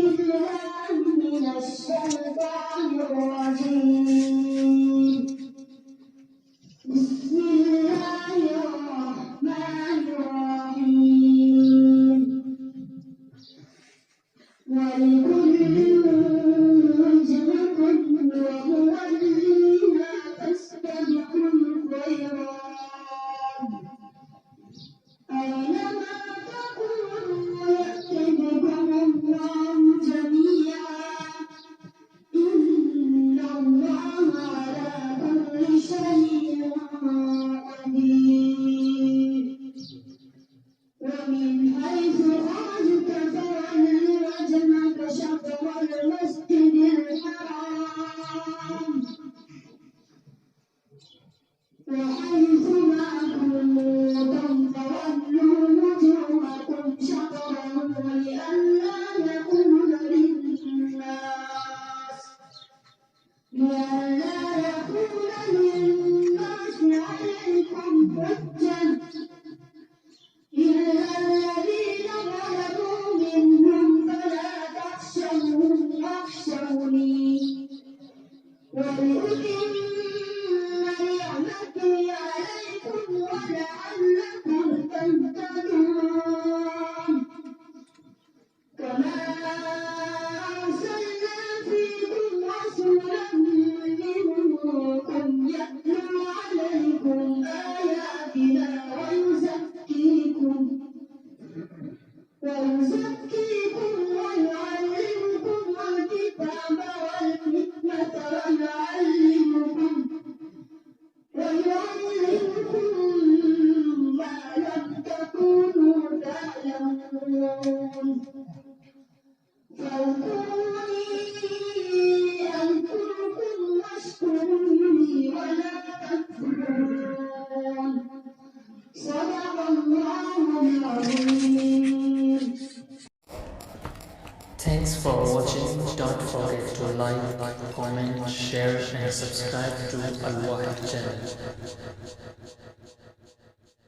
بالله من الشيطان الرجيم. بسم الله الرحمن الرحيم. ولكل وجهة وموليها فاستبقوا الخيرات أينما تكونوا يأت بكم الله جميعا إن الله على كل شيء قدير. ومن حيث خرجت فول وجهك شطر المسجد الحرام وحيث ما كنتم فولوا وجوهكم شطره لئلا يكون للناس عليكم حجة إلا الذين ظلموا منهم فلا تخشوهم واخشوني ولأتم نعمتي عليكم ولعلكم تهتدون. كما أرسلنا فيكم رسولا منكم يتلو عليكم آياتنا ويزكيكم ويعلمكم الكتاب والحكمة ويعلمكم ما لم تكونوا تعلمون. فاذكروني أذكركم واشكروني ولا تكفرون. صدق الله العظيم. Thanks for watching. Don't forget to like, comment, share and subscribe to Al Wahid channel.